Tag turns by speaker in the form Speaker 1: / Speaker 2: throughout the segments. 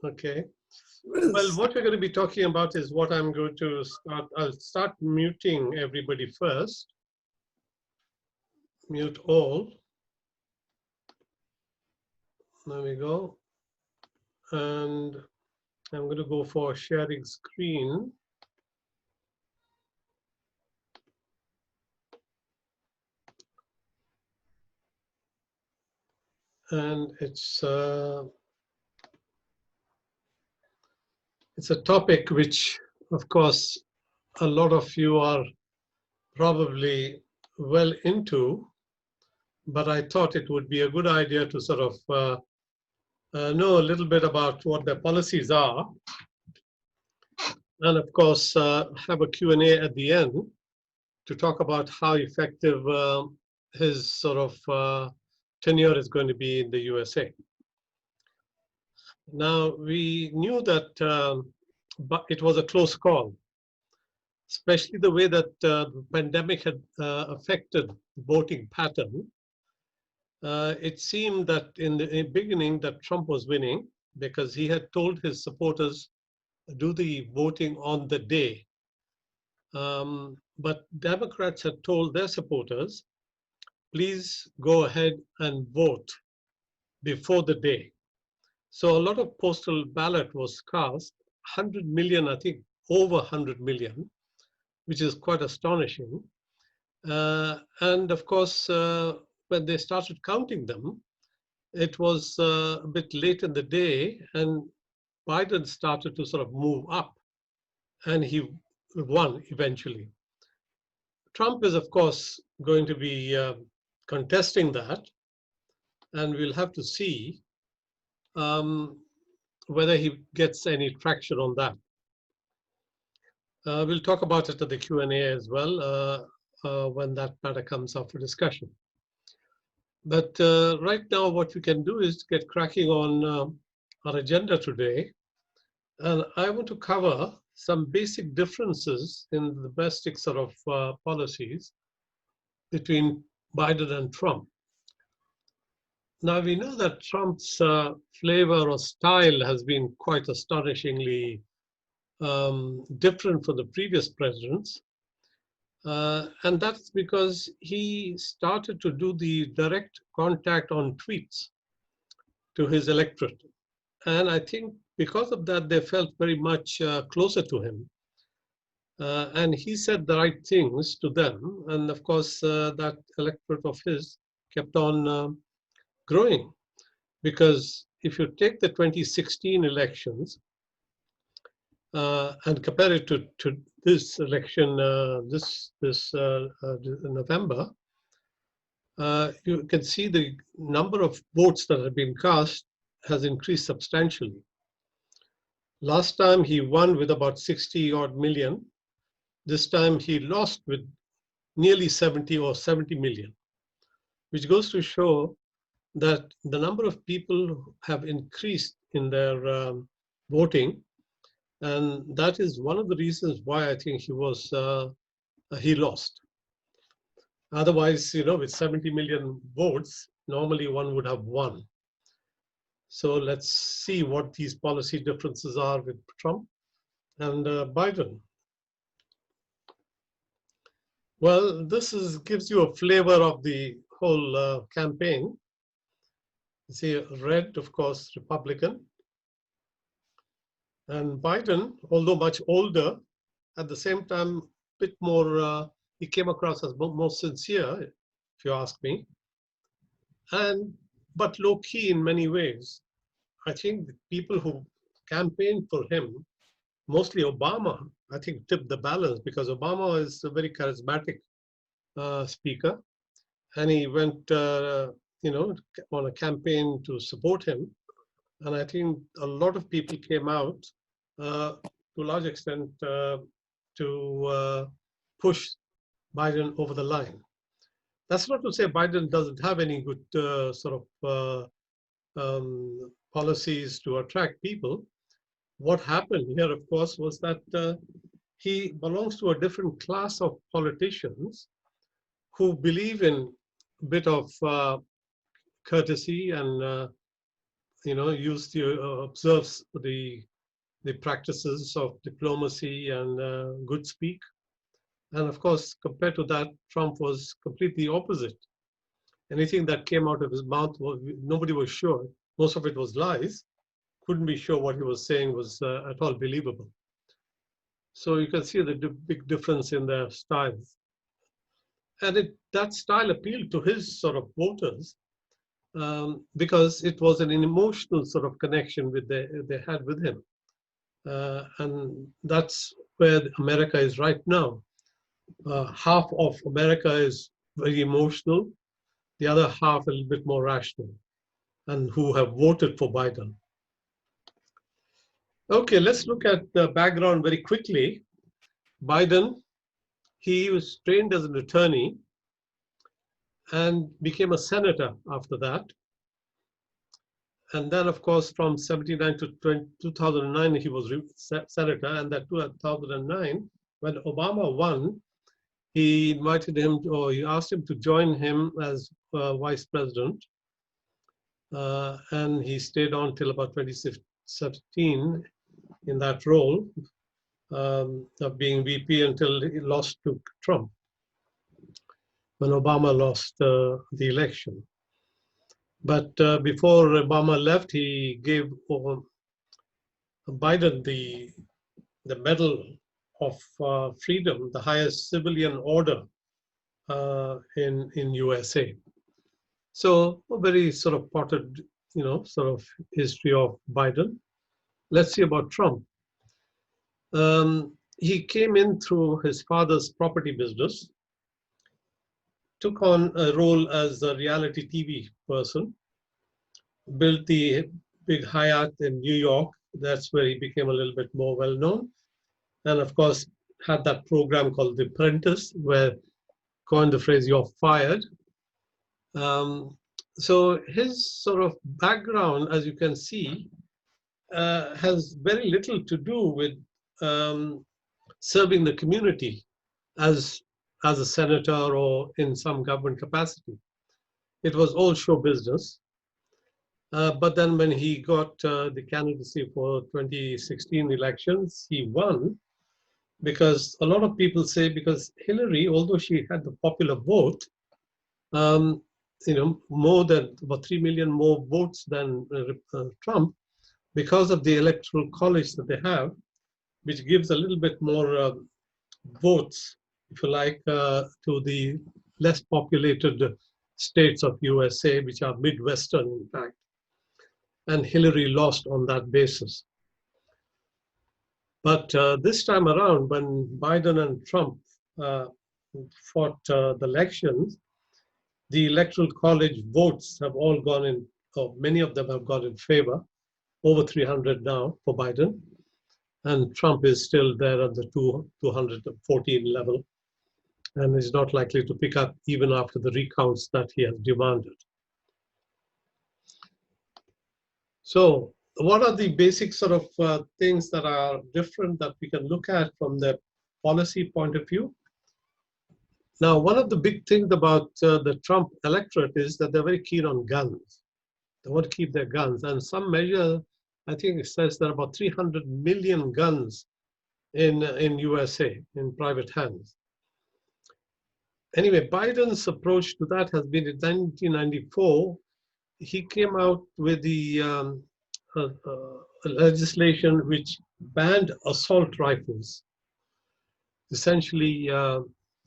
Speaker 1: Okay. Well, what we're going to be talking about is what I'm going to start. I'll start muting everybody first. Mute all. There we go. And I'm going to go for sharing screen. And it's a topic which, of course, a lot of you are probably well into, but I thought it would be a good idea to sort of know a little bit about what their policies are, and of course have a Q&A at the end to talk about how effective his sort of tenure is going to be in the USA. Now, we knew that but it was a close call, especially the way that the pandemic had affected voting pattern. It seemed that in the beginning that Trump was winning because he had told his supporters do the voting on the day. But Democrats had told their supporters, please go ahead and vote before the day. So a lot of postal ballot was cast, 100 million, I think over 100 million, which is quite astonishing. And of course, when they started counting them, it was a bit late in the day, and Biden started to sort of move up, and he won eventually. Trump is, of course, going to be contesting that, and we'll have to see whether he gets any traction on that. We'll talk about it at the Q&A as well when that matter comes up for discussion. But right now, what we can do is get cracking on our agenda today. And I want to cover some basic differences in the domestic sort of policies between Biden and Trump. Now, we know that Trump's flavor or style has been quite astonishingly different from the previous presidents. And that's because he started to do the direct contact on tweets to his electorate. And I think because of that, they felt very much closer to him. And he said the right things to them. And of course, that electorate of his kept on growing. Because if you take the 2016 elections and compare it to this election, this November, you can see the number of votes that have been cast has increased substantially. Last time he won with about 60 odd million. This time he lost with nearly 70 or 70 million, which goes to show that the number of people have increased in their voting. And that is one of the reasons why I think he lost. Otherwise, you know, with 70 million votes, normally one would have won. So let's see what these policy differences are with Trump and Biden. Well, this gives you a flavor of the whole campaign. You see, red, of course, Republican. And Biden, although much older, at the same time, a bit more, he came across as more sincere, if you ask me. But low-key in many ways. I think the people who campaigned for him, mostly Obama, I think tipped the balance because Obama is a very charismatic speaker, and he went, you know, on a campaign to support him. And I think a lot of people came out to a large extent to push Biden over the line. That's not to say Biden doesn't have any good sort of policies to attract people. What happened here, of course, was that he belongs to a different class of politicians who believe in a bit of courtesy and observes the practices of diplomacy and good speak. And of course, compared to that, Trump was completely opposite. Anything that came out of his mouth, nobody was sure. Most of it was lies. Couldn't be sure what he was saying was at all believable. So you can see the big difference in their styles. And that style appealed to his sort of voters because it was an emotional sort of connection they had with him. And that's where America is right now. Half of America is very emotional, the other half a little bit more rational, and who have voted for Biden. Okay, let's look at the background very quickly. Biden, he was trained as an attorney and became a senator after that. And then, of course, from 79 to 2009, he was senator. And that 2009, when Obama won, he invited him, or he asked him to join him as vice president. And he stayed on till about 2017 in that role of being VP until he lost to Trump, when Obama lost the election. But before Obama left, he gave Biden the Medal of Freedom, the highest civilian order in USA. So a very sort of potted, sort of history of Biden. Let's see about Trump. He came in through his father's property business, took on a role as a reality TV person, built the big Hyatt in New York. That's where he became a little bit more well-known. And of course, had that program called The Apprentice, where coined the phrase, "You're fired." So his sort of background, as you can see, has very little to do with serving the community as a senator or in some government capacity. It was all show business. But then when he got the candidacy for 2016 elections, he won because a lot of people say because Hillary, although she had the popular vote, more than about 3 million more votes than Trump, because of the electoral college that they have, which gives a little bit more votes, if you like, to the less populated states of USA, which are Midwestern, in fact. And Hillary lost on that basis. But this time around, when Biden and Trump fought the elections, the electoral college votes have all gone in, or many of them have gone in favor, over 300 now for Biden. And Trump is still there at the 214 level and is not likely to pick up even after the recounts that he has demanded. So what are the basic sort of things that are different that we can look at from the policy point of view? Now, one of the big things about the Trump electorate is that they're very keen on guns. They want to keep their guns. And some measure, I think it says there are about 300 million guns in USA, in private hands. Anyway, Biden's approach to that has been in 1994. He came out with the legislation which banned assault rifles, essentially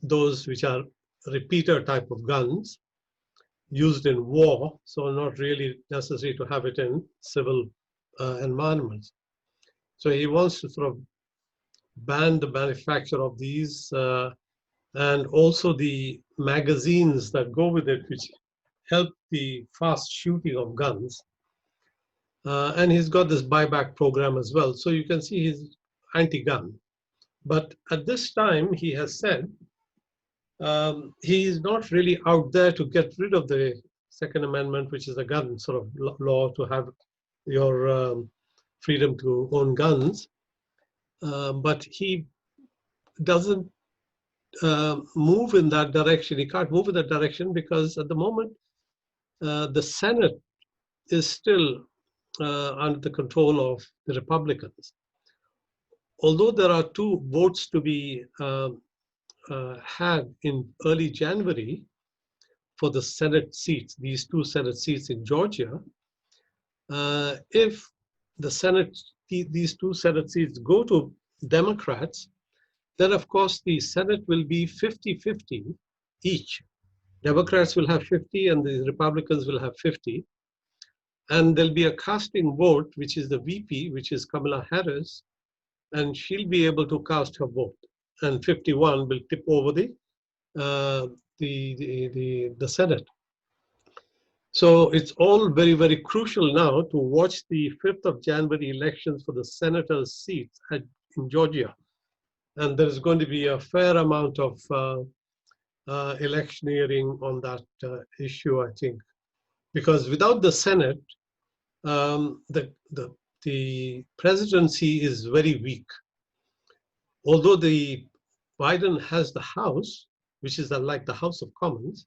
Speaker 1: those which are repeater type of guns used in war, so not really necessary to have it in civil environments. So he wants to sort of ban the manufacture of these and also the magazines that go with it, which help the fast shooting of guns. And he's got this buyback program as well. So you can see he's anti-gun. But at this time, he has said he is not really out there to get rid of the Second Amendment, which is a gun sort of law to have your freedom to own guns. But he doesn't move in that direction. He can't move in that direction because at the moment, the Senate is still under the control of the Republicans. Although there are two votes to be had in early January for the Senate seats, these two Senate seats in Georgia, if the Senate, these two Senate seats go to Democrats, then of course the Senate will be 50-50 each. Democrats will have 50 and the Republicans will have 50. And there'll be a casting vote, which is the VP, which is Kamala Harris, and she'll be able to cast her vote. And 51 will tip over the Senate. So it's all very, very crucial now to watch the 5th of January elections for the senator's seats in Georgia. And there's going to be a fair amount of electioneering on that issue, I think. Because without the Senate, the presidency is very weak. Although Biden has the House, which is like the House of Commons,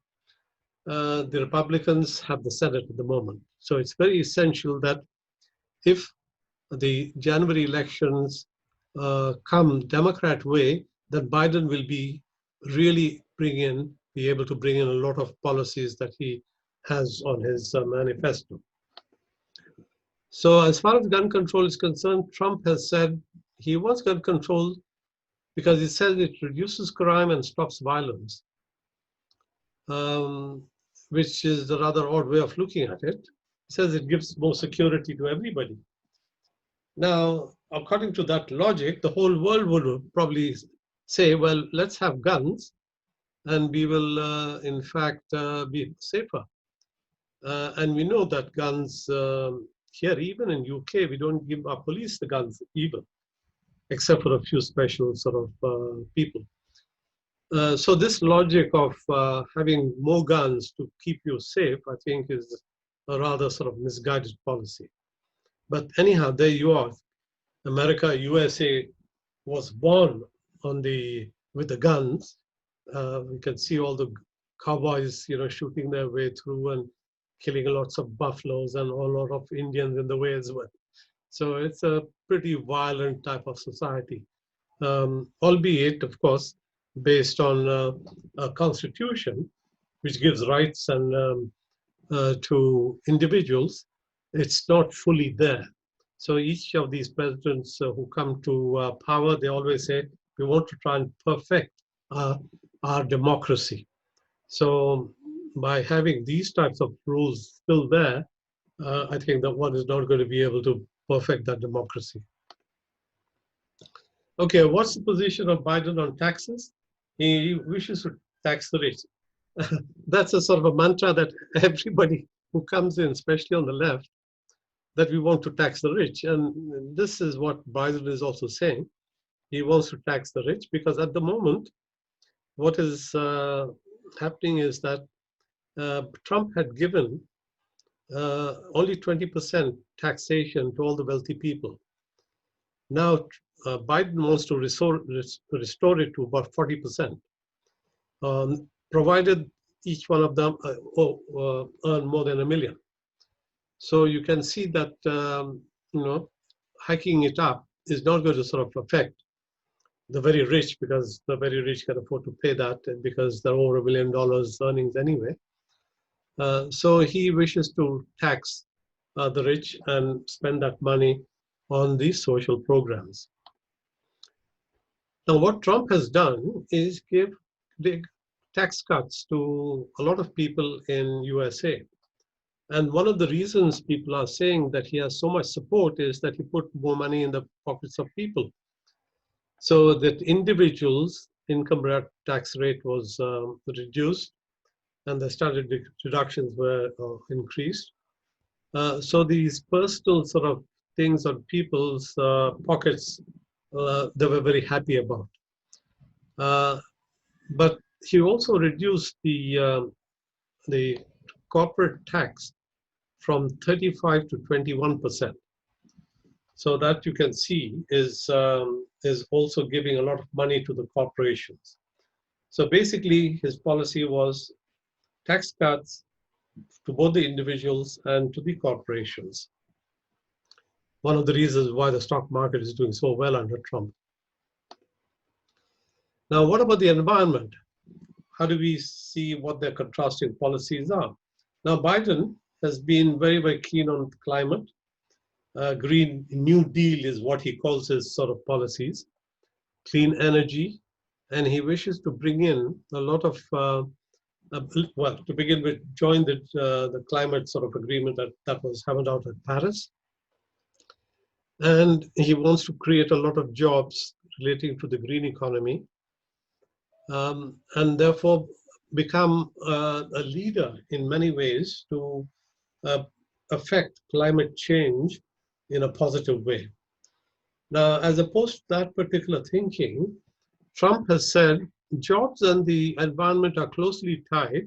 Speaker 1: the Republicans have the Senate at the moment. So it's very essential that if the January elections come Democrat way, then Biden will be really be able to bring in a lot of policies that he has on his manifesto. So as far as gun control is concerned, Trump has said he wants gun control because he says it reduces crime and stops violence, which is a rather odd way of looking at it. He says it gives more security to everybody. Now, according to that logic, the whole world would probably say, well, let's have guns and we will, in fact, be safer. And we know that guns here, even in UK, we don't give our police the guns even, except for a few special sort of people. So this logic of having more guns to keep you safe, I think, is a rather sort of misguided policy. But anyhow, there you are. America, USA was born with the guns. We can see all the cowboys, shooting their way through and killing lots of buffaloes and a lot of Indians in the way as well. So it's a pretty violent type of society, albeit, of course, based on a constitution which gives rights and to individuals. It's not fully there. So each of these presidents who come to power, they always say, we want to try and perfect our democracy. So by having these types of rules still there, I think that one is not going to be able to perfect that democracy. Okay, what's the position of Biden on taxes? He wishes to tax the rich. That's a sort of a mantra that everybody who comes in, especially on the left, that we want to tax the rich. And this is what Biden is also saying. He wants to tax the rich because at the moment, what is happening is that Trump had given only 20% taxation to all the wealthy people. Now, Biden wants to restore it to about 40%, provided each one of them earn more than $1 million. So you can see that hiking it up is not going to sort of affect the very rich, because the very rich can afford to pay that because they're over $1 million earnings anyway. So he wishes to tax the rich and spend that money on these social programs. Now, what Trump has done is give big tax cuts to a lot of people in USA. And one of the reasons people are saying that he has so much support is that he put more money in the pockets of people. So that individuals' income tax rate was reduced, and the standard deductions were increased. So these personal sort of things on people's pockets, they were very happy about. But he also reduced the corporate tax from 35 to 21%. So that you can see is also giving a lot of money to the corporations. So basically, his policy was tax cuts to both the individuals and to the corporations. one of the reasons why the stock market is doing so well under Trump. Now, what about the environment? How do we see what their contrasting policies are? Now, Biden has been very, very keen on climate. Green New Deal is what he calls his sort of policies, clean energy, and he wishes to bring in a lot of, well, to begin with, join the climate sort of agreement that was hammered out at Paris. And he wants to create a lot of jobs relating to the green economy, and therefore become a leader in many ways to affect climate change in a positive way. Now, as opposed to that particular thinking, Trump has said jobs and the environment are closely tied.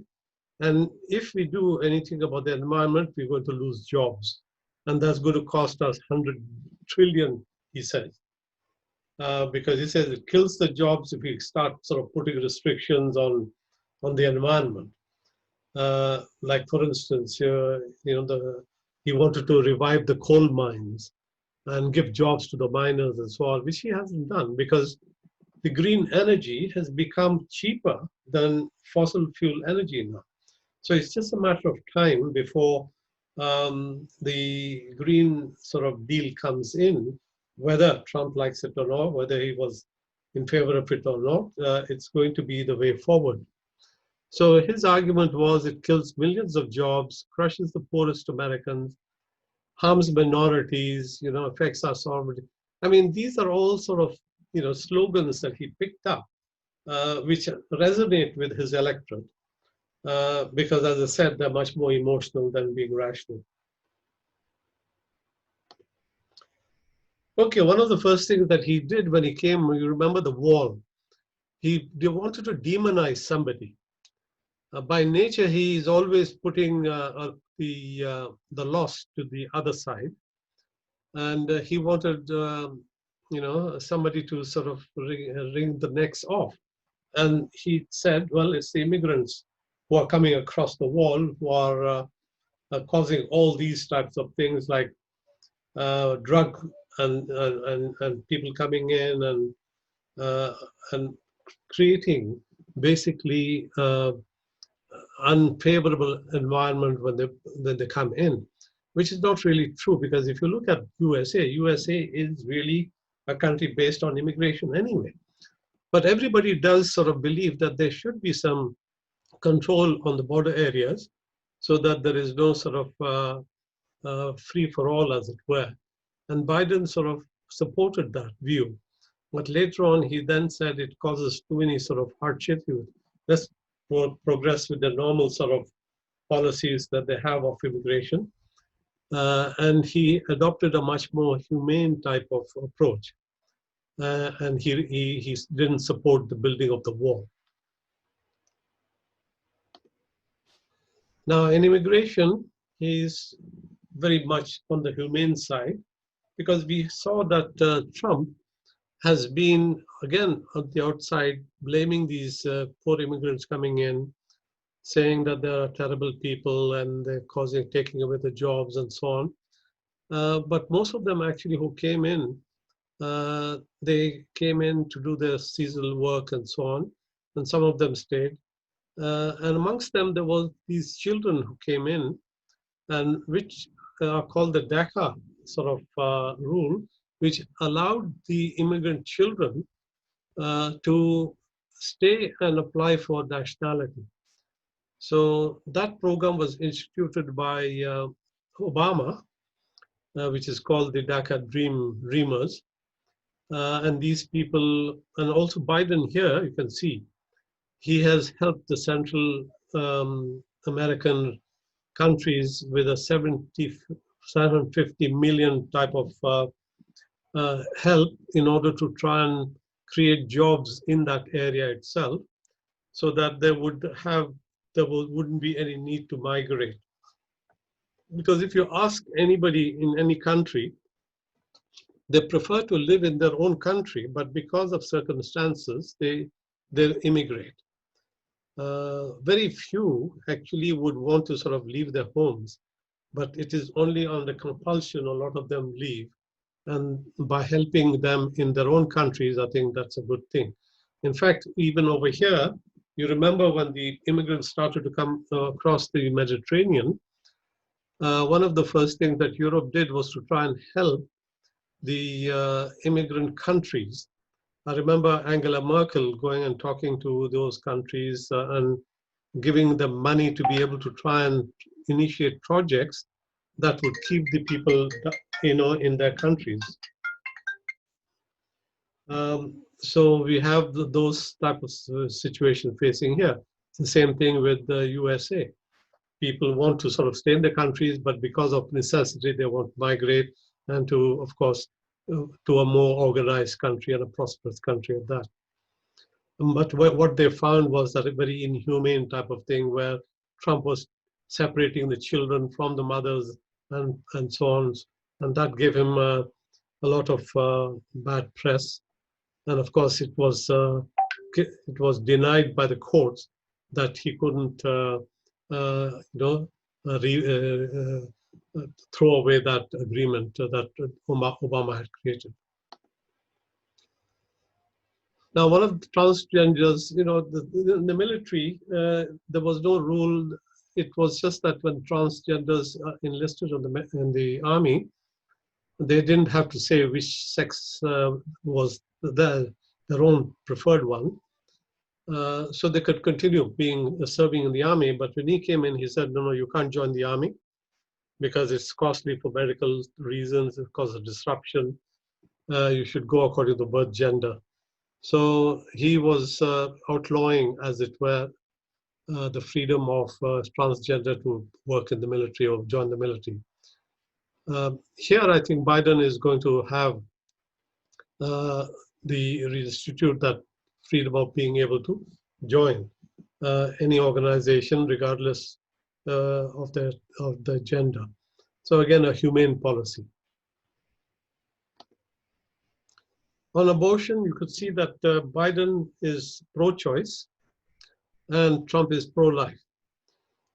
Speaker 1: And if we do anything about the environment, we're going to lose jobs. And that's going to cost us 100 trillion, he says. Because he says it kills the jobs if we start sort of putting restrictions on the environment. Like, for instance, he wanted to revive the coal mines and give jobs to the miners and so on, which he hasn't done because the green energy has become cheaper than fossil fuel energy now. So it's just a matter of time before the green sort of deal comes in, whether Trump likes it or not, whether he was in favor of it or not, it's going to be the way forward. So his argument was it kills millions of jobs, crushes the poorest Americans, harms minorities, affects our sovereignty. I mean, these are all sort of, slogans that he picked up, which resonate with his electorate. Because, as I said, they're much more emotional than being rational. Okay, one of the first things that he did when he came, you remember the wall. He wanted to demonize somebody. By nature, he is always putting the loss to the other side. And he wanted, somebody to sort of wring the necks off. And he said, well, it's the immigrants who are coming across the wall who are causing all these types of things like drug and people coming in and creating basically unfavorable environment when they come in, which is not really true, because if you look at USA is really a country based on immigration anyway. But everybody does sort of believe that there should be some control on the border areas so that there is no sort of free for all, as it were. And Biden sort of supported that view. But later on, he then said it causes too many sort of hardships. Let's progress with the normal sort of policies that they have of immigration. And he adopted a much more humane type of approach. And he didn't support the building of the wall. Now, in immigration, he's very much on the humane side, because we saw that Trump has been, again, on the outside, blaming these poor immigrants coming in, saying that they are terrible people and they're taking away the jobs and so on. But most of them actually who came in, they came in to do their seasonal work and so on, and some of them stayed. And amongst them, there were these children who came in, and which are called the DACA sort of rule, which allowed the immigrant children to stay and apply for nationality. So that program was instituted by Obama, which is called the DACA Dreamers. And these people, and also Biden here, you can see, he has helped the Central American countries with a 750 million type of help in order to try and create jobs in that area itself, so that there wouldn't be any need to migrate. Because if you ask anybody in any country, they prefer to live in their own country, but because of circumstances, they immigrate. Very few actually would want to sort of leave their homes, but it is only on the compulsion a lot of them leave. And by helping them in their own countries, I think that's a good thing. In fact, even over here, you remember when the immigrants started to come across the Mediterranean, one of the first things that Europe did was to try and help the immigrant countries. I remember Angela Merkel going and talking to those countries and giving them money to be able to try and initiate projects that would keep the people, in their countries. So we have those type of situation facing here. It's the same thing with the USA. People want to sort of stay in the countries, but because of necessity, they want to migrate and to, of course, to a more organized country and a prosperous country at that. But what they found was that a very inhumane type of thing where Trump was separating the children from the mothers and so on. And that gave him a lot of bad press. And of course, it was denied by the courts that he couldn't, throw away that agreement that Obama had created. Now, one of the transgenders, in the military, there was no rule. It was just that when transgenders enlisted in the army, they didn't have to say which sex was their own preferred one. So they could continue serving in the army. But when he came in, he said, no, you can't join the army because it's costly for medical reasons, it causes disruption. You should go according to birth gender. So he was outlawing, as it were, the freedom of transgender to work in the military or join the military. Here, I think Biden is going to have reinstitute that freedom of being able to join any organization, regardless of the gender. So again, a humane policy. On abortion, you could see that Biden is pro-choice and Trump is pro-life.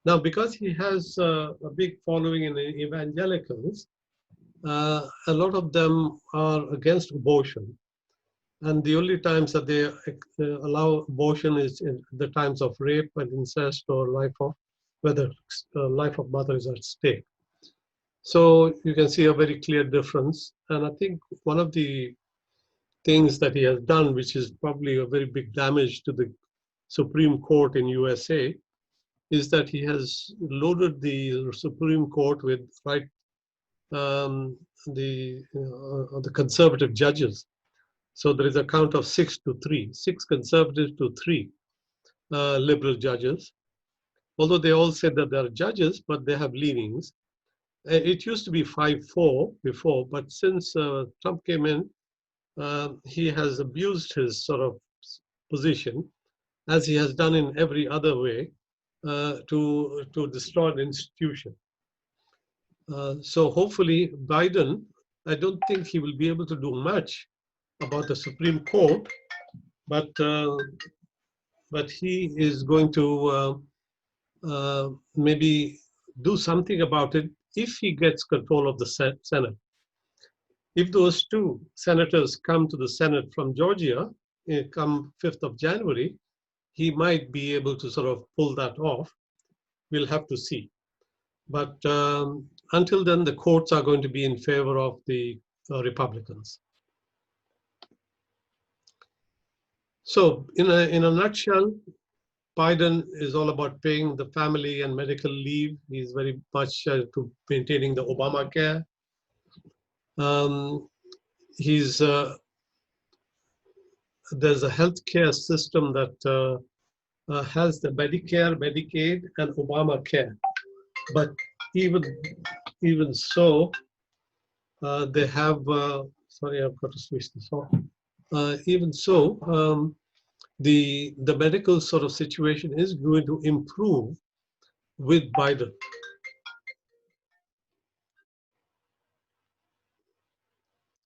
Speaker 1: Now, because he has a big following in evangelicals, a lot of them are against abortion. And the only times that they allow abortion is in the times of rape and incest or whether life of mother is at stake. So you can see a very clear difference. And I think one of the things that he has done, which is probably a very big damage to the Supreme Court in USA, is that he has loaded the Supreme Court with the conservative judges. So there is a count of 6-3, 6 conservatives to 3 liberal judges. Although they all said that they are judges, but they have leanings. It used to be 5-4 before, but since Trump came in, he has abused his sort of position, as he has done in every other way, to destroy an institution. So hopefully Biden, I don't think he will be able to do much about the Supreme Court, but he is going to maybe do something about it if he gets control of the Senate. If those 2 senators come to the Senate from Georgia, come 5th of January, he might be able to sort of pull that off. We'll have to see. But until then, the courts are going to be in favor of the Republicans. So in a nutshell, Biden is all about paying the family and medical leave. He's very much to maintaining the Obamacare. There's a healthcare system that has the Medicare, Medicaid, and Obamacare. But even so, they have. Sorry, I've got to switch this off. Even so, the medical sort of situation is going to improve with Biden.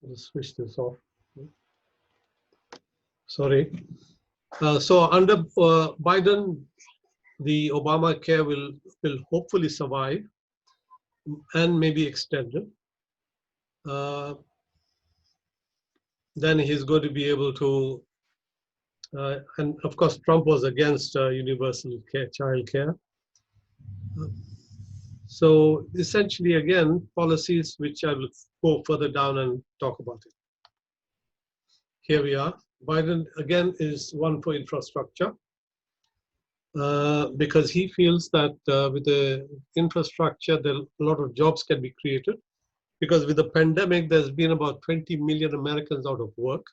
Speaker 1: Let's switch this off. Sorry. So under Biden, the Obamacare will hopefully survive and maybe extended. then he's going to be able to, and of course, Trump was against universal child care. So essentially, again, policies which I will go further down and talk about it. Here we are. Biden, again, is one for infrastructure because he feels that with the infrastructure, a lot of jobs can be created. Because with the pandemic, there's been about 20 million Americans out of work.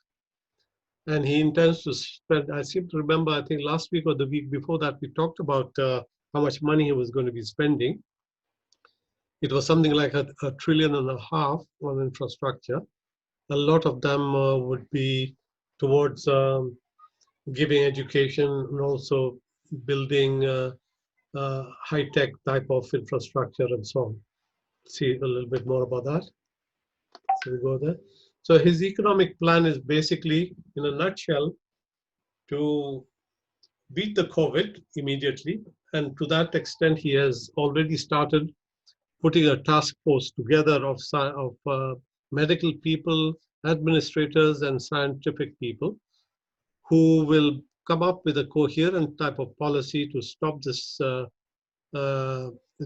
Speaker 1: And he intends to spend, I seem to remember, I think last week or the week before that, we talked about how much money he was going to be spending. It was something like $1.5 trillion on infrastructure. A lot of them would be towards giving education and also building high-tech type of infrastructure and so on. See a little bit more about that. So we go there. So his economic plan is basically, in a nutshell, to beat the COVID immediately. And to that extent, he has already started putting a task force together of medical people, administrators, and scientific people who will come up with a coherent type of policy to stop this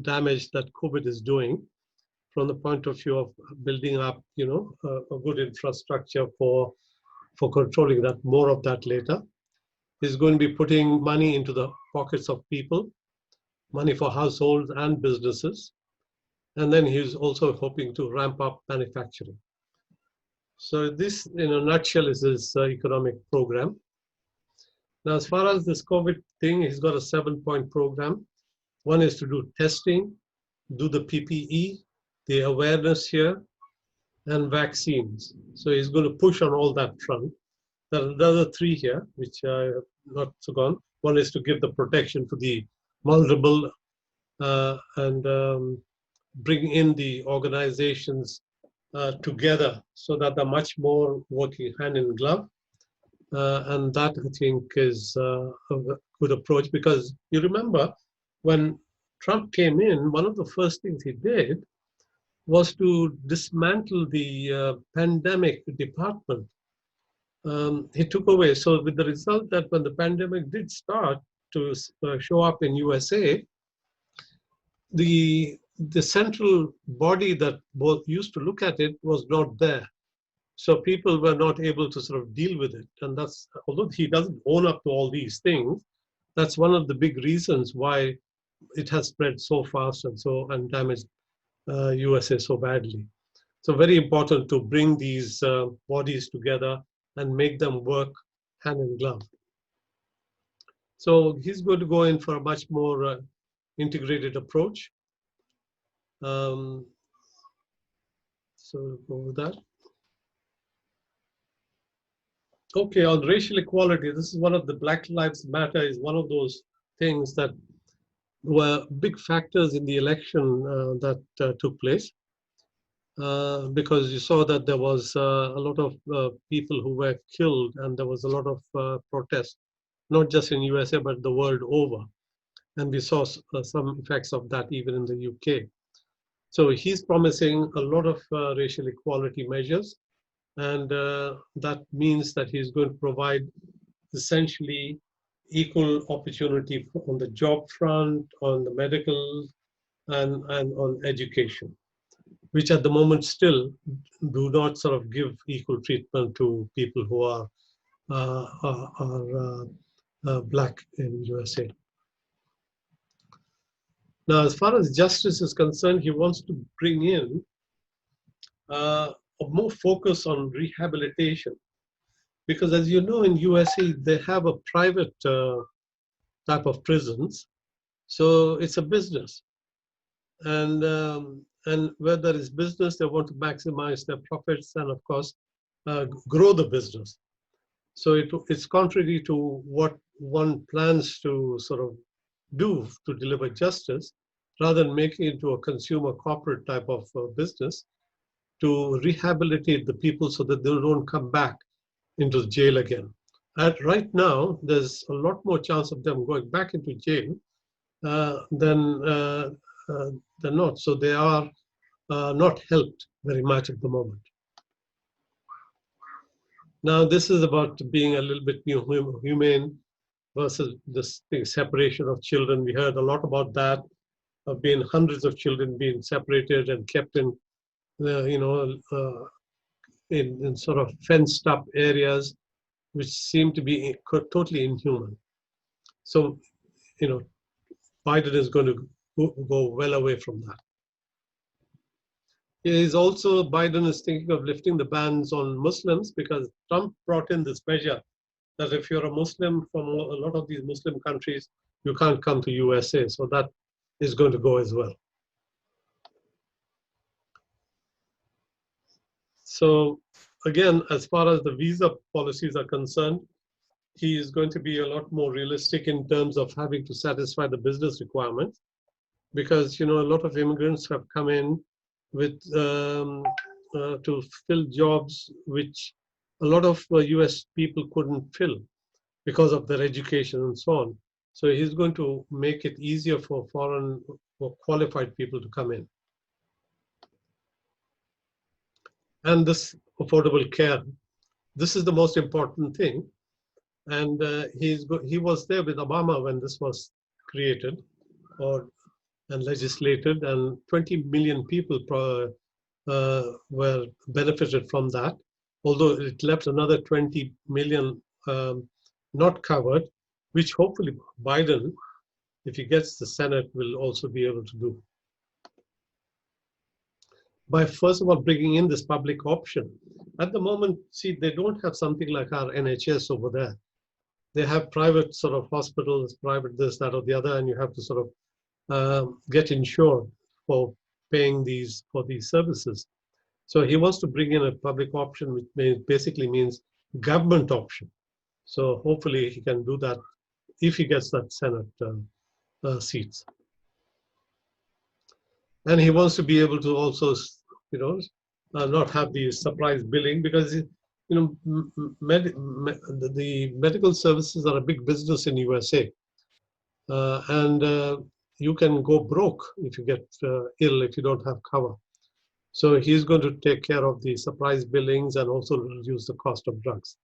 Speaker 1: damage that COVID is doing from the point of view of building up, a good infrastructure for controlling that. More of that later. He's going to be putting money into the pockets of people, money for households and businesses. And then he's also hoping to ramp up manufacturing. So this, in a nutshell, is his economic program. Now, as far as this COVID thing, he's got a 7-point program. One is to do testing, do the PPE, the awareness here, and vaccines. So he's going to push on all that front. There are another 3 here, which I have not forgotten. One is to give the protection to the vulnerable and bring in the organizations together so that they're much more working hand in glove. And that, I think, is a good approach, because you remember when Trump came in, one of the first things he did was to dismantle the pandemic department. He took away. So with the result that when the pandemic did start to show up in USA, the central body that both used to look at it was not there. So people were not able to sort of deal with it. And that's, although he doesn't own up to all these things, that's one of the big reasons why it has spread so fast and damaged USA so badly. So very important to bring these bodies together and make them work hand in glove. So he's going to go in for a much more integrated approach. So go with that. Okay, on racial equality, this is one of the Black Lives Matter is one of those things that were big factors in the election that took place. Because you saw that there was a lot of people who were killed, and there was a lot of protest, not just in USA, but the world over. And we saw some effects of that even in the UK. So he's promising a lot of racial equality measures. And that means that he's going to provide essentially equal opportunity on the job front, on the medical, and on education, which at the moment still do not sort of give equal treatment to people who are Black in USA. Now, as far as justice is concerned, he wants to bring in a more focus on rehabilitation. Because as you know, in USA, they have a private type of prisons. So it's a business. And where there is business, they want to maximize their profits and, of course, grow the business. So it's contrary to what one plans to sort of do to deliver justice, rather than making it into a consumer corporate type of business, to rehabilitate the people so that they don't come back into jail again. Right now, there's a lot more chance of them going back into jail than not. So they are not helped very much at the moment. Now, this is about being a little bit humane versus this thing, separation of children. We heard a lot about that, of being hundreds of children being separated and kept in, in sort of fenced up areas, which seem to be totally inhuman. So, Biden is going to go well away from that. Biden is thinking of lifting the bans on Muslims because Trump brought in this measure that if you're a Muslim from a lot of these Muslim countries, you can't come to USA. So that is going to go as well. So again, as far as the visa policies are concerned, he is going to be a lot more realistic in terms of having to satisfy the business requirements, because a lot of immigrants have come in with to fill jobs which a lot of US people couldn't fill because of their education and so on. So he's going to make it easier for qualified people to come in. And this affordable care, this is the most important thing. And he was there with Obama when this was created and legislated, and 20 million people were benefited from that, although it left another 20 million not covered, which hopefully Biden, if he gets the Senate, will also be able to do. By first of all bringing in this public option. At the moment, see, they don't have something like our NHS over there. They have private sort of hospitals, private this, that, or the other, and you have to sort of get insured for paying for these services. So he wants to bring in a public option, which basically means government option. So hopefully he can do that if he gets that Senate seats. And he wants to be able to also, not have the surprise billing, because the medical services are a big business in USA, and you can go broke if you get ill if you don't have cover. So he's going to take care of the surprise billings and also reduce the cost of drugs.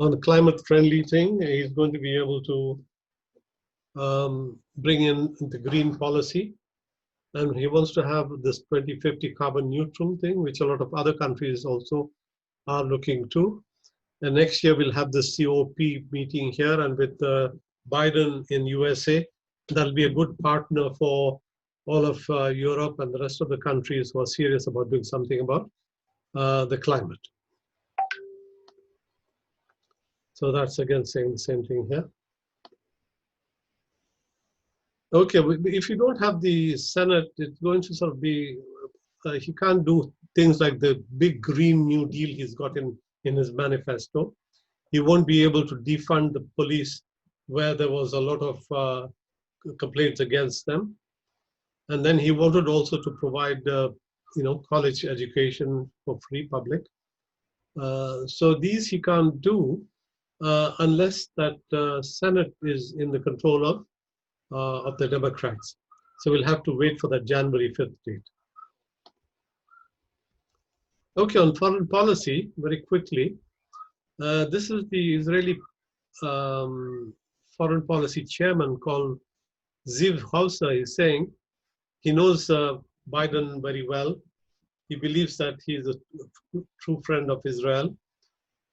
Speaker 1: On the climate-friendly thing, he's going to be able to bring in the green policy. And he wants to have this 2050 carbon neutral thing, which a lot of other countries also are looking to. And next year we'll have the COP meeting here, and with Biden in USA, that'll be a good partner for all of Europe and the rest of the countries who are serious about doing something about the climate. So that's again saying the same thing here. Okay, if you don't have the Senate, it's going to sort of be, he can't do things like the big Green New Deal he's got in his manifesto. He won't be able to defund the police where there was a lot of complaints against them. And then he wanted also to provide, college education for free public. So these he can't do unless that Senate is in the control of the Democrats. So we'll have to wait for that January 5th date. Okay, on foreign policy, very quickly, this is the Israeli foreign policy chairman called Ziv Hauser. Is saying he knows Biden very well. He believes that he is a true friend of Israel.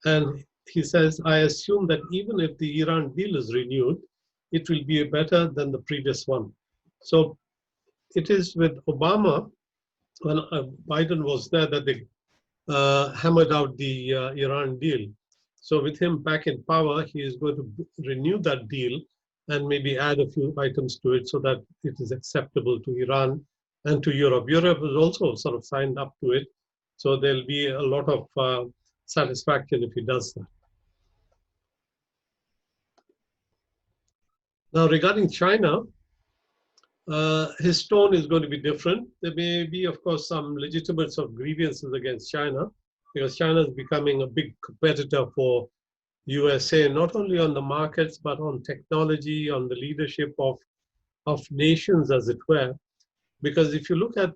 Speaker 1: And he says, I assume that even if the Iran deal is renewed, it will be better than the previous one. So it is with Obama, when Biden was there, that they hammered out the Iran deal. So with him back in power, he is going to renew that deal and maybe add a few items to it so that it is acceptable to Iran and to Europe. Europe has also sort of signed up to it. So there'll be a lot of satisfaction if he does that. Now, regarding China, his tone is going to be different. There may be, of course, some legitimate sort of grievances against China, because China is becoming a big competitor for USA, not only on the markets, but on technology, on the leadership of nations, as it were. Because if you look at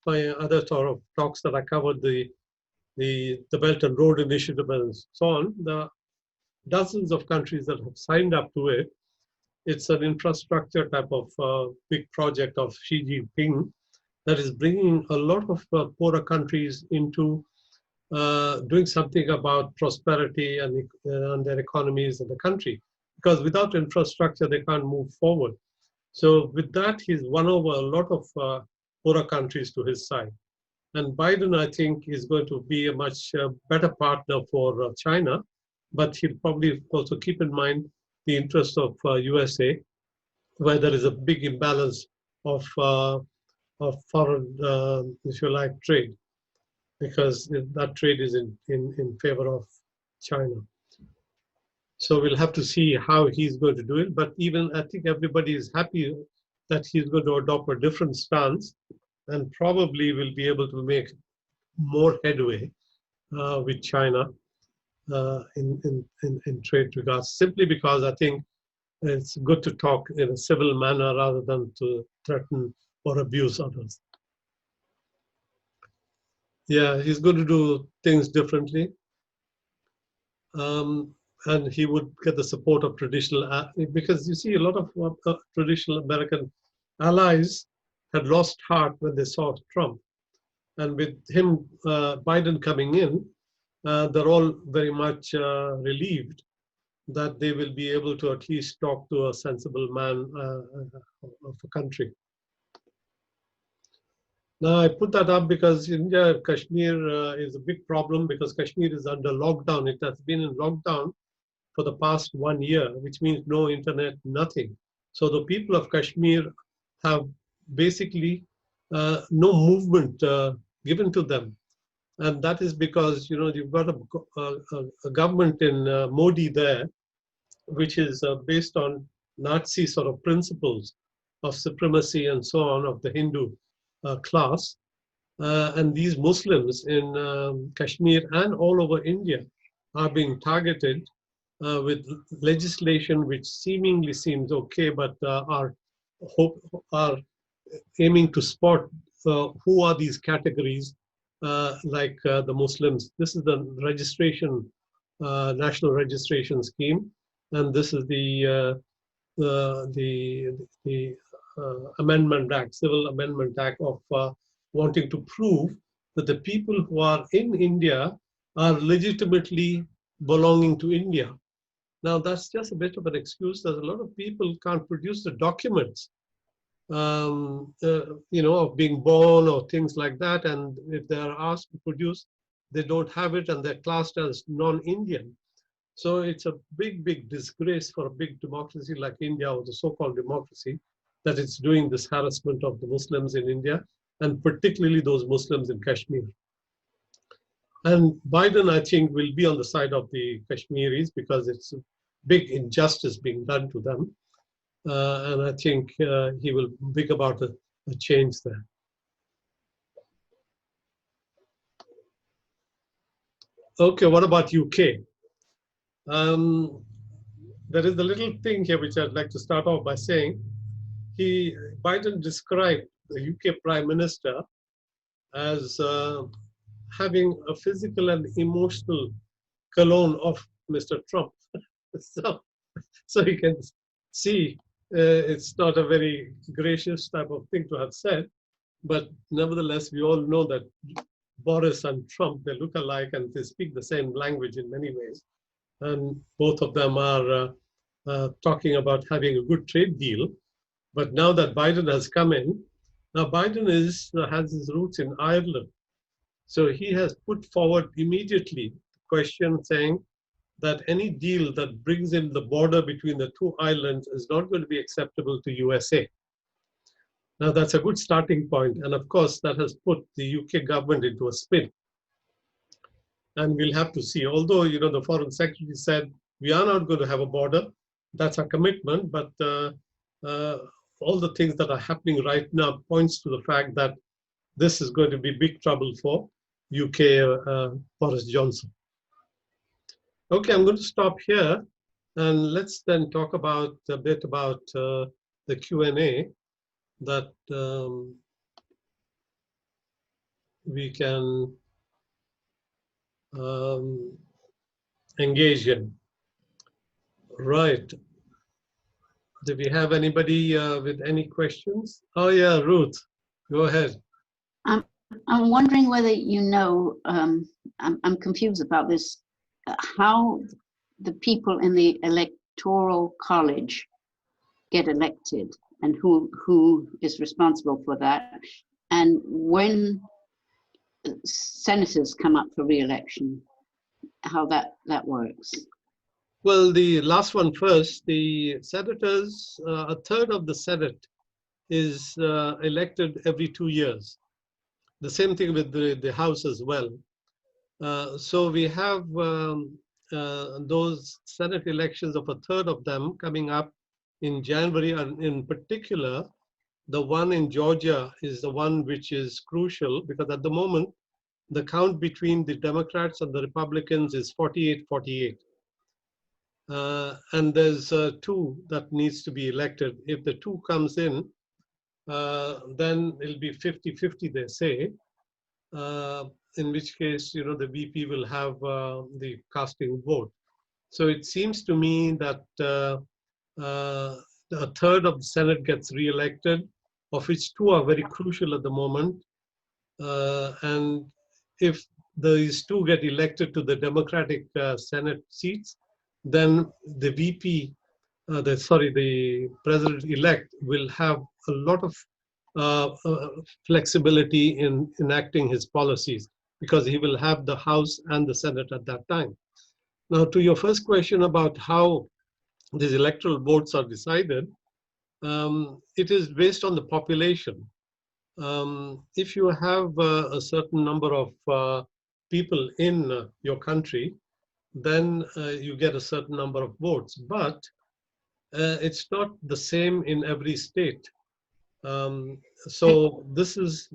Speaker 1: my other sort of talks that I covered, the the Belt and Road Initiative and so on, the dozens of countries that have signed up to it. It's an infrastructure type of big project of Xi Jinping that is bringing a lot of poorer countries into doing something about prosperity and their economies in the country. Because without infrastructure, they can't move forward. So with that, he's won over a lot of poorer countries to his side. And Biden, I think, is going to be a much better partner for China, but he'll probably also keep in mind the interest of USA, where there is a big imbalance of foreign, if you like, trade, because that trade is in favor of China. So we'll have to see how he's going to do it. But even I think everybody is happy that he's going to adopt a different stance and probably will be able to make more headway with China in trade regards, simply because I think it's good to talk in a civil manner rather than to threaten or abuse others. Yeah, he's going to do things differently. And he would get the support of traditional, because you see a lot of traditional American allies had lost heart when they saw Trump. And with him, Biden coming in, they're all very much relieved that they will be able to at least talk to a sensible man of a country. Now, I put that up because India, Kashmir is a big problem because Kashmir is under lockdown. It has been in lockdown for the past 1 year, which means no internet, nothing. So the people of Kashmir have basically no movement given to them. And that is because, you've got a government in Modi there, which is based on Nazi sort of principles of supremacy and so on of the Hindu class. And these Muslims in Kashmir and all over India are being targeted with legislation which seemingly seems okay, but are aiming to spot who are these categories, like the Muslims. This is the registration, national registration scheme, and this is the Amendment Act, Civil Amendment Act of wanting to prove that the people who are in India are legitimately belonging to India. Now, that's just a bit of an excuse that a lot of people can't produce the documents, of being born or things like that. And if they are asked to produce, they don't have it and they're classed as non-Indian. So it's a big, big disgrace for a big democracy like India, or the so-called democracy, that it's doing this harassment of the Muslims in India, and particularly those Muslims in Kashmir. And Biden, I think, will be on the side of the Kashmiris because it's a big injustice being done to them. And I think he will bring about a change there. Okay, what about UK? There is a little thing here which I'd like to start off by saying. Biden described the UK Prime Minister as having a physical and emotional cologne of Mr. Trump. so you can see it's not a very gracious type of thing to have said, but nevertheless, we all know that Boris and Trump, they look alike and they speak the same language in many ways. And both of them are talking about having a good trade deal. But now that Biden has come in, now Biden has his roots in Ireland. So he has put forward immediately the question saying that any deal that brings in the border between the two islands is not going to be acceptable to USA. Now that's a good starting point. And of course, that has put the UK government into a spin. And we'll have to see, although, the foreign secretary said, we are not going to have a border. That's our commitment. But all the things that are happening right now points to the fact that this is going to be big trouble for UK Boris Johnson. Okay, I'm going to stop here. And let's then talk about a bit about the Q&A that we can engage in. Right. Do we have anybody with any questions? Oh yeah, Ruth, go ahead.
Speaker 2: I'm wondering whether you know, I'm confused about this, how the people in the Electoral College get elected and who is responsible for that, and when senators come up for re-election, how that works.
Speaker 1: Well, the last one first, the senators, a third of the Senate is elected every 2 years. The same thing with the House as well. So we have those Senate elections of a third of them coming up in January, and in particular, the one in Georgia is the one which is crucial because at the moment, the count between the Democrats and the Republicans is 48-48. And there's two that needs to be elected. If the two comes in, then it'll be 50-50, they say. In which case, you know, the VP will have the casting vote. So it seems to me that a third of the Senate gets re-elected, of which two are very crucial at the moment. And if these two get elected to the Democratic Senate seats, then the VP, the president-elect will have a lot of flexibility in enacting his policies because he will have the House and the Senate at that time. Now, to your first question about how these electoral votes are decided, it is based on the population. If you have a certain number of people in your country, then you get a certain number of votes. But it's not the same in every state. So this is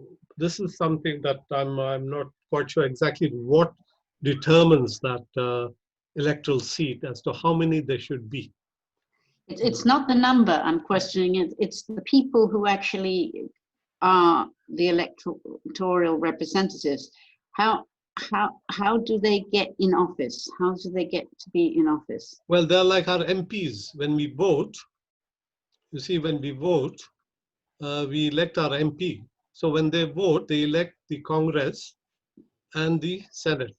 Speaker 1: something that I'm not quite sure exactly what determines that electoral seat as to how many there should be.
Speaker 2: It's not the number I'm questioning, it's the people who actually are the electoral representatives. How do they get in office? How do they get to be in office?
Speaker 1: Well, they're like our MPs. When we vote, you see, when we vote, we elect our MP. So when they vote, they elect the Congress and the Senate.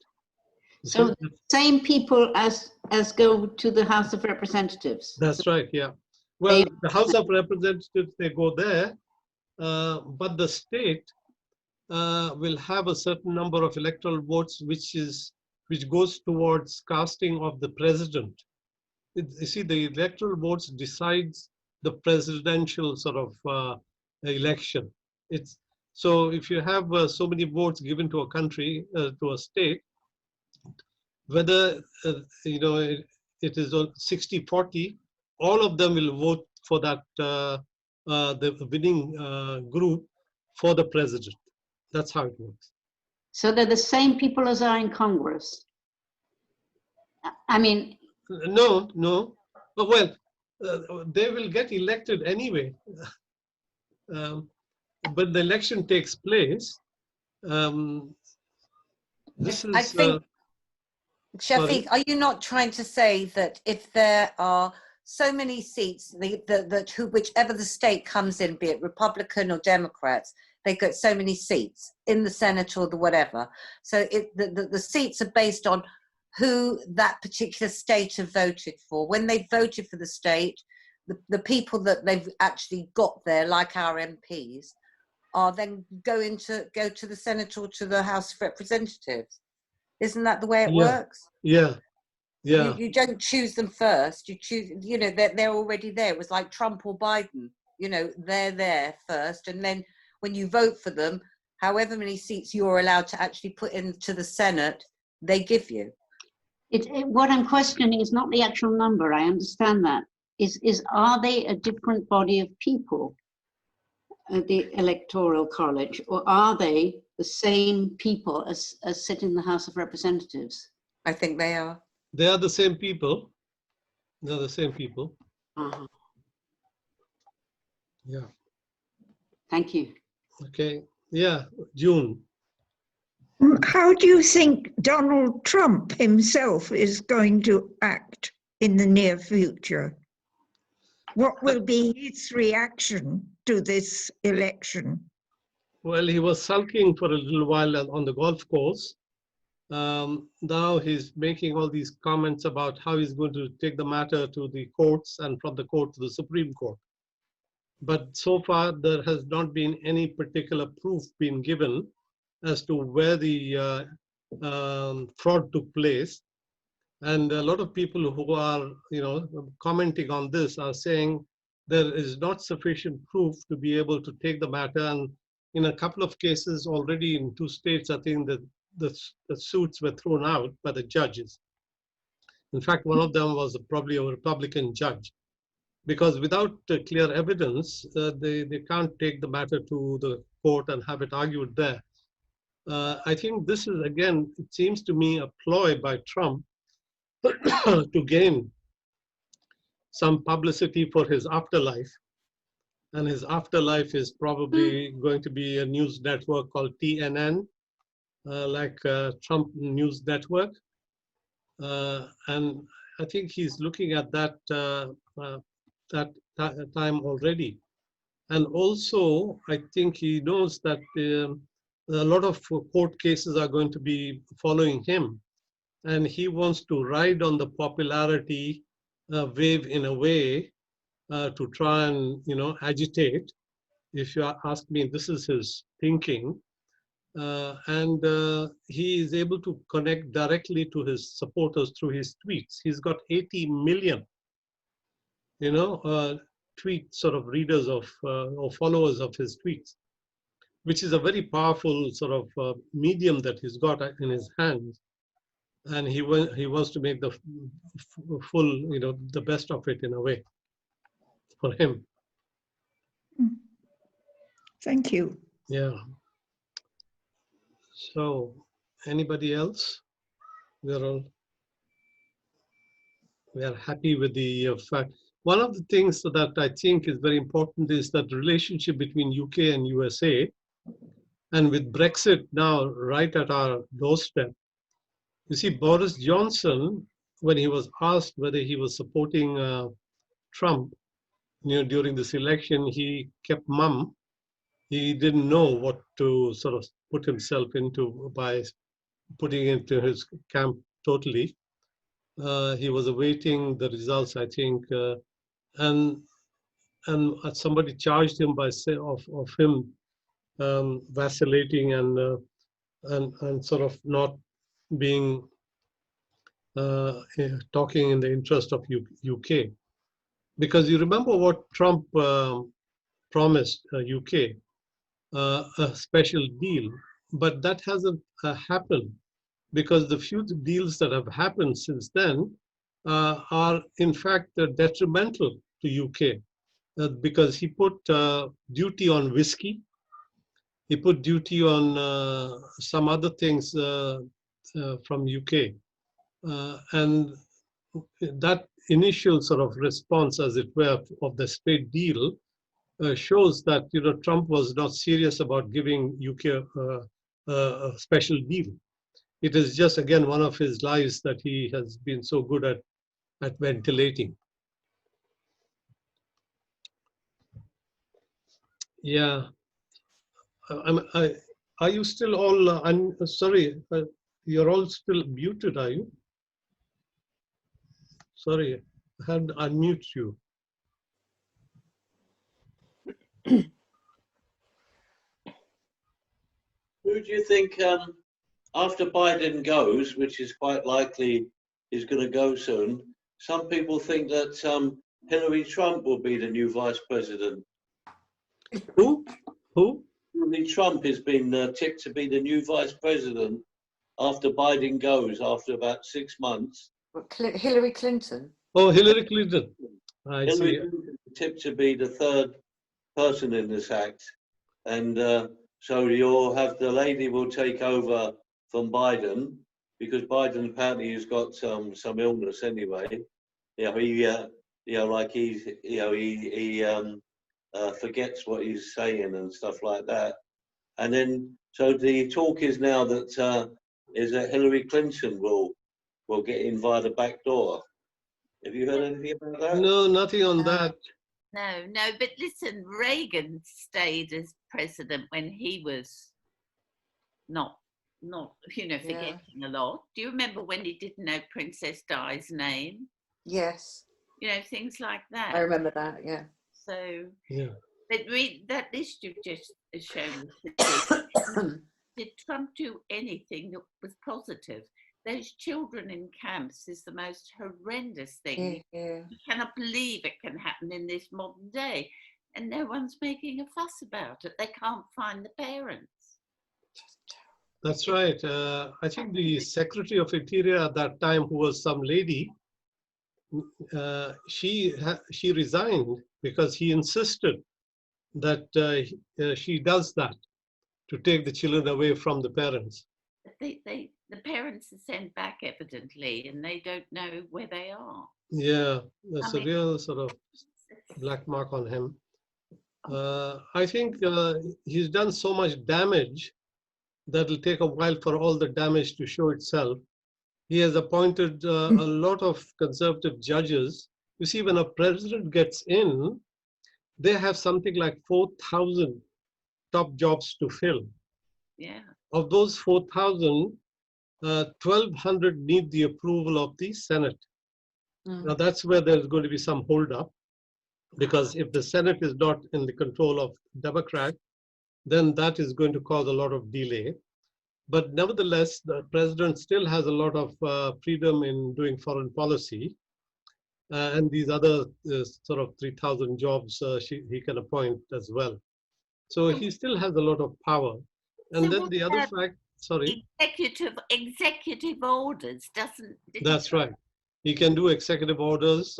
Speaker 2: So the same people as go to the House of Representatives.
Speaker 1: That's right, yeah. Well, the House of Representatives, they go there, but the state will have a certain number of electoral votes, which goes towards casting of the president. You see, the electoral votes decides the presidential sort of election. So if you have so many votes given to a country, to a state, whether you know it is 60-40, all of them will vote for that the winning group for the president. That's how it works.
Speaker 2: So they're the same people as are in Congress. I mean,
Speaker 1: no. Well, they will get elected anyway. But the election takes place. This is.
Speaker 3: I think, Shafiq, are you not trying to say that if there are so many seats, whichever the state comes in, be it Republican or Democrats, they get so many seats in the Senate or the whatever. So the seats are based on who that particular state have voted for. When they voted for the state, the people that they've actually got there, like our MPs, are then go to the Senate or to the House of Representatives. Isn't that the way it works?
Speaker 1: Yeah.
Speaker 3: You don't choose them first. You choose, you know, they're already there. It was like Trump or Biden. You know, they're there first, and then when you vote for them, however many seats you're allowed to actually put into the Senate, they give you.
Speaker 2: What I'm questioning is not the actual number. I understand that. Are they a different body of people at the Electoral College, or are they the same people as sit in the House of Representatives?
Speaker 3: I think they are.
Speaker 1: They are the same people. They're the same people.
Speaker 2: Uh-huh.
Speaker 1: Yeah.
Speaker 2: Thank you.
Speaker 1: Okay. Yeah, June.
Speaker 4: How do you think Donald Trump himself is going to act in the near future? What will be his reaction to this election?
Speaker 1: Well, he was sulking for a little while on the golf course. Now he's making all these comments about how he's going to take the matter to the courts and from the court to the Supreme Court. But so far, there has not been any particular proof being given as to where the fraud took place. And a lot of people who are, commenting on this are saying there is not sufficient proof to be able to take the matter. And in a couple of cases already in 2 states, I think that the suits were thrown out by the judges. In fact, one of them was probably a Republican judge, because without clear evidence, they can't take the matter to the court and have it argued there. I think this is, again, it seems to me a ploy by Trump to gain some publicity for his afterlife. And his afterlife is probably going to be a news network called TNN, like Trump News Network. And I think he's looking at that time already. And also, I think he knows that a lot of court cases are going to be following him. And he wants to ride on the popularity wave in a way to try and, agitate. If you ask me, this is his thinking. And he is able to connect directly to his supporters through his tweets. He's got 80 million, tweet sort of readers of or followers of his tweets, which is a very powerful sort of medium that he's got in his hands. And he wants to make the full, the best of it in a way for him.
Speaker 4: Thank you.
Speaker 1: Yeah. So, anybody else? We are happy with the fact. One of the things that I think is very important is that the relationship between UK and USA, and with Brexit now right at our doorstep. You see, Boris Johnson, when he was asked whether he was supporting Trump, during this election, he kept mum. He didn't know what to sort of put himself into by putting into his camp totally. He was awaiting the results, I think, and somebody charged him by say of him vacillating and sort of not being talking in the interest of UK, because you remember what Trump promised UK, a special deal, but that hasn't happened, because the few deals that have happened since then are in fact detrimental to UK, because he put duty on whiskey, he put duty on some other things from UK, and that initial sort of response, as it were, of the trade deal shows that Trump was not serious about giving UK a special deal. It is just, again, one of his lies that he has been so good at ventilating. Yeah. Are you still all, sorry, you're all still muted, are you? Sorry, I had to unmute you.
Speaker 5: Who do you think, after Biden goes, which is quite likely is going to go soon, some people think that Hillary Trump will be the new vice president.
Speaker 1: Who?
Speaker 5: Hillary Trump has been tipped to be the new vice president after Biden goes, after about 6 months.
Speaker 3: Hillary Clinton.
Speaker 1: Oh, Hillary Clinton.
Speaker 5: Hillary Clinton is tipped to be the third person in this act. And so you'll have the lady will take over from Biden, because Biden apparently has got some illness anyway. He forgets what he's saying and stuff like that. And then, so the talk is now that is that Hillary Clinton will get in via the back door. Have you heard anything about that?
Speaker 1: No, nothing on that.
Speaker 6: No, but listen, Reagan stayed as president when he was not, forgetting a lot. Do you remember when he didn't know Princess Di's name?
Speaker 3: Yes,
Speaker 6: Things like that.
Speaker 3: I remember that. Yeah.
Speaker 6: So,
Speaker 1: Yeah.
Speaker 6: but that list you've just shown us, did Trump do anything that was positive? Those children in camps is the most horrendous thing.
Speaker 3: Yeah.
Speaker 6: You cannot believe it can happen in this modern day. And no one's making a fuss about it. They can't find the parents.
Speaker 1: That's right. I think the Secretary of Interior at that time, who was some lady, she resigned because he insisted that she does that to take the children away from the parents.
Speaker 6: The parents are sent back evidently, and they don't know where they are.
Speaker 1: Yeah, that's a real sort of black mark on him. I think he's done so much damage that it'll take a while for all the damage to show itself. He has appointed a lot of conservative judges. You see, when a president gets in, they have something like 4,000 top jobs to fill.
Speaker 6: Yeah.
Speaker 1: Of those 4,000, 1,200 need the approval of the Senate. Now that's where there's going to be some holdup, because if the Senate is not in the control of Democrats, then that is going to cause a lot of delay. But nevertheless, the president still has a lot of freedom in doing foreign policy. And these other sort of 3,000 jobs he can appoint as well. So he still has a lot of power. And
Speaker 6: So
Speaker 1: then the other fact, sorry.
Speaker 6: Executive orders doesn't.
Speaker 1: That's right. He can do executive orders.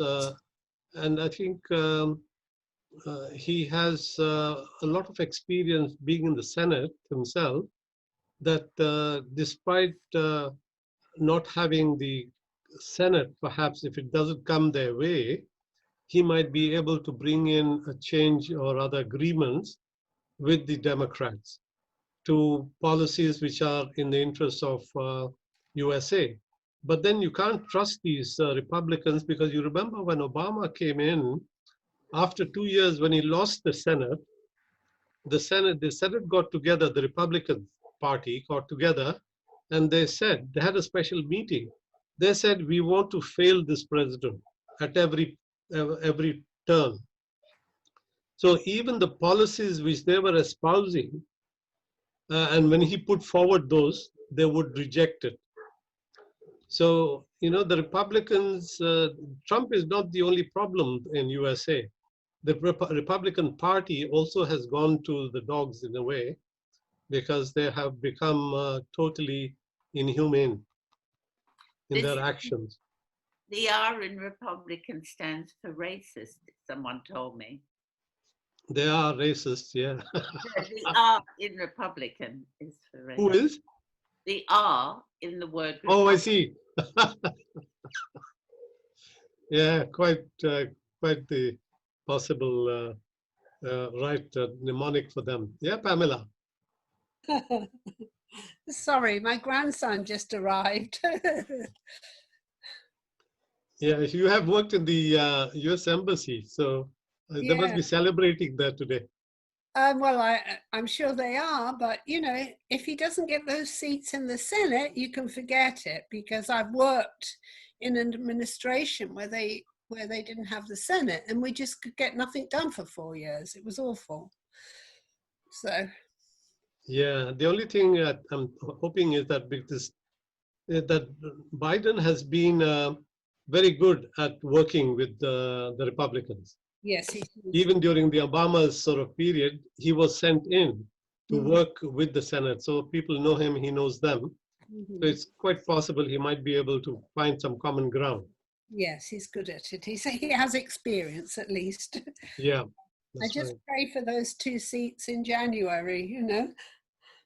Speaker 1: And I think he has a lot of experience being in the Senate himself, that despite not having the Senate, perhaps if it doesn't come their way, he might be able to bring in a change or other agreements with the Democrats to policies which are in the interest of USA. But then you can't trust these Republicans, because you remember when Obama came in, after 2 years when he lost the Senate got together, the Republican Party got together, and they had a special meeting. They said, we want to fail this president at every turn. So even the policies which they were espousing, and when he put forward those, they would reject it. So, the Republicans, Trump is not the only problem in USA. The Republican Party also has gone to the dogs in a way, because they have become totally inhumane in their actions.
Speaker 6: The R in Republican stands for racist, someone told me.
Speaker 1: They are racist, yeah.
Speaker 6: The R in Republican is for racist.
Speaker 1: Who is?
Speaker 6: The R in the word Republican.
Speaker 1: Oh, I see. Yeah, quite the possible right mnemonic for them. Yeah, Pamela.
Speaker 7: Sorry, my grandson just arrived.
Speaker 1: Yeah, you have worked in the US Embassy, so they must be celebrating that today.
Speaker 7: Well, I'm sure they are, but if he doesn't get those seats in the Senate, you can forget it, because I've worked in an administration where they didn't have the Senate, and we just could get nothing done for 4 years. It was awful. So.
Speaker 1: Yeah, the only thing I'm hoping is that that Biden has been very good at working with the Republicans.
Speaker 7: Yes,
Speaker 1: even during the Obama's sort of period, he was sent in to work with the Senate. So people know him, he knows them. So it's quite possible he might be able to find some common ground.
Speaker 7: Yes, he's good at it. He has experience, at least.
Speaker 1: Yeah.
Speaker 7: I just pray for those 2 seats in January,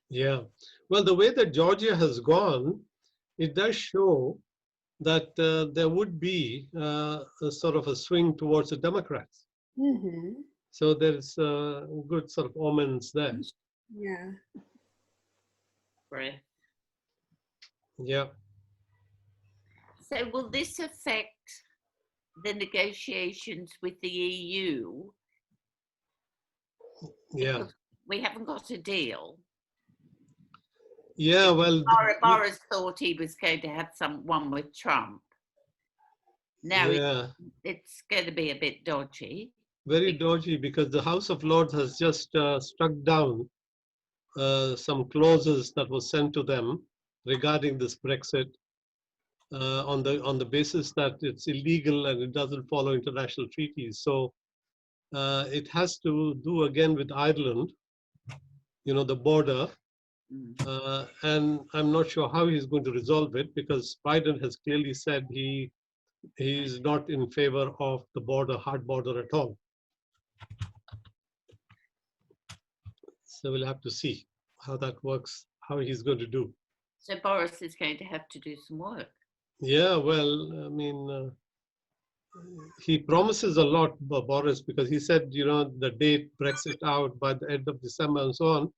Speaker 1: Yeah. Well, the way that Georgia has gone, it does show that there would be a sort of a swing towards the Democrats. So there's good sort of omens there.
Speaker 7: Yeah.
Speaker 6: breath.
Speaker 1: Yeah.
Speaker 6: So will this affect the negotiations with the EU?
Speaker 1: Yeah.
Speaker 6: Because we haven't got a deal.
Speaker 1: Yeah. Well,
Speaker 6: Boris thought he was going to have one with Trump. Now
Speaker 1: yeah.
Speaker 6: it's going to be a bit dodgy.
Speaker 1: Very dodgy, because the House of Lords has just struck down some clauses that was sent to them regarding this Brexit on the basis that it's illegal and it doesn't follow international treaties. So it has to do again with Ireland, the border. And I'm not sure how he's going to resolve it, because Biden has clearly said he is not in favor of the border, hard border at all. So we'll have to see how that works, how he's going to do.
Speaker 6: So Boris is going to have to do some work.
Speaker 1: Yeah, well, I mean, he promises a lot, Boris, because he said, the date Brexit out by the end of December and so on,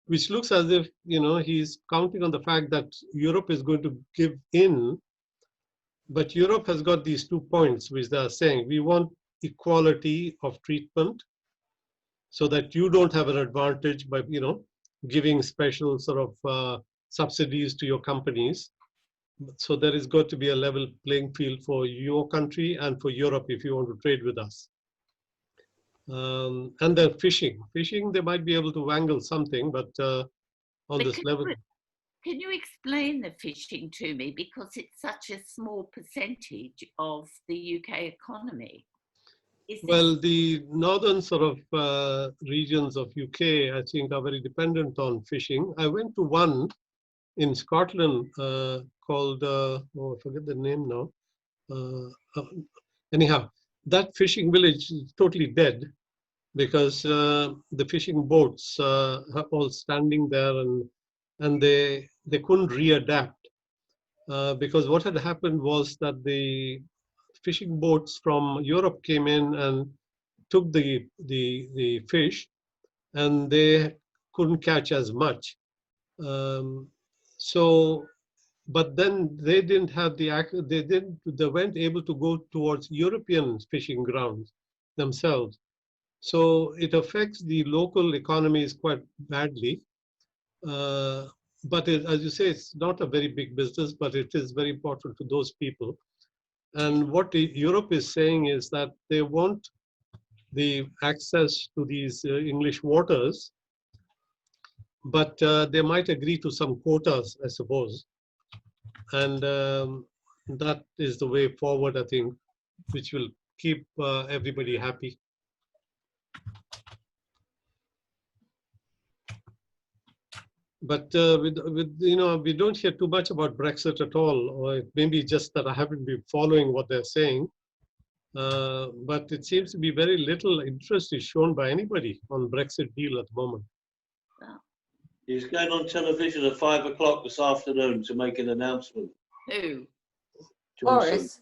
Speaker 1: which looks as if, he's counting on the fact that Europe is going to give in. But Europe has got these 2 points, which they are saying: we want equality of treatment, so that you don't have an advantage by, giving special sort of subsidies to your companies. So there is got to be a level playing field for your country and for Europe if you want to trade with us. And then fishing, they might be able to wangle something, but on this level.
Speaker 6: Can you explain the fishing to me? Because it's such a small percentage of the UK economy.
Speaker 1: Well, the northern sort of regions of UK, I think, are very dependent on fishing. I went to one in Scotland called, I forget the name now. Anyhow, that fishing village is totally dead, because the fishing boats are all standing there, and they couldn't readapt, because what had happened was that the fishing boats from Europe came in and took the fish, and they couldn't catch as much. But then they didn't have they weren't able to go towards European fishing grounds themselves. So it affects the local economies quite badly. But as you say, it's not a very big business, but it is very important to those people. And what Europe is saying is that they want the access to these English waters, but they might agree to some quotas, I suppose. And that is the way forward, I think, which will keep everybody happy. But we don't hear too much about Brexit at all, or it may be just that I haven't been following what they're saying. But it seems to be very little interest is shown by anybody on Brexit deal at the moment.
Speaker 5: He's going on television at 5 o'clock this afternoon to make an announcement.
Speaker 6: Who?
Speaker 3: Boris.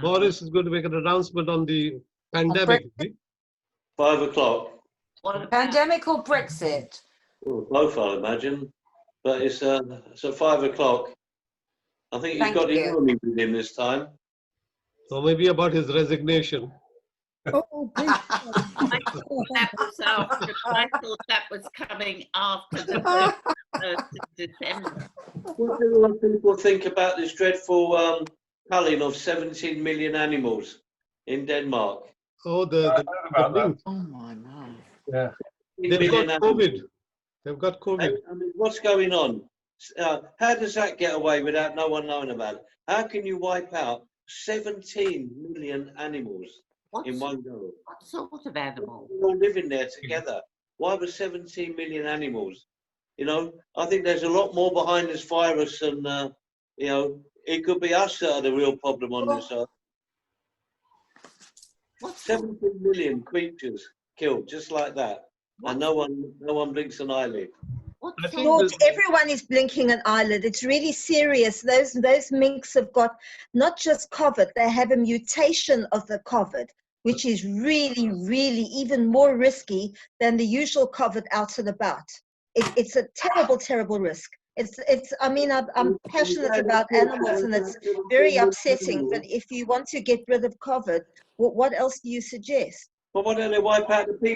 Speaker 1: Boris is going to make an announcement on the pandemic.
Speaker 5: 5 o'clock.
Speaker 3: Pandemic or Brexit?
Speaker 5: Well, both, I imagine. But it's at 5 o'clock. I think he's got the army with him this time.
Speaker 1: Or maybe about his resignation.
Speaker 4: Oh, please.
Speaker 6: I thought that was coming after the 1st of December.
Speaker 5: What do a lot of people think about this dreadful culling of 17 million animals in Denmark?
Speaker 1: Oh, the link.
Speaker 3: Oh my God.
Speaker 1: Yeah. They've got COVID. They've got COVID.
Speaker 5: I mean, what's going on? How does that get away without no one knowing about it? How can you wipe out 17 million animals in one go?
Speaker 6: What sort of animal?
Speaker 5: We're all living there together. Why were 17 million animals? I think there's a lot more behind this virus, and it could be us that are the real problem on this earth. 17 million creatures killed just like that, and no one blinks an eyelid.
Speaker 8: George, everyone is blinking an eyelid. It's really serious. Those minks have got not just COVID, they have a mutation of the COVID, which is really, really even more risky than the usual COVID out and about. it's a terrible, terrible risk. I mean, I'm passionate about animals and it's very upsetting, but if you want to get rid of COVID, what else do you suggest?
Speaker 5: Well, why don't they wipe out the people?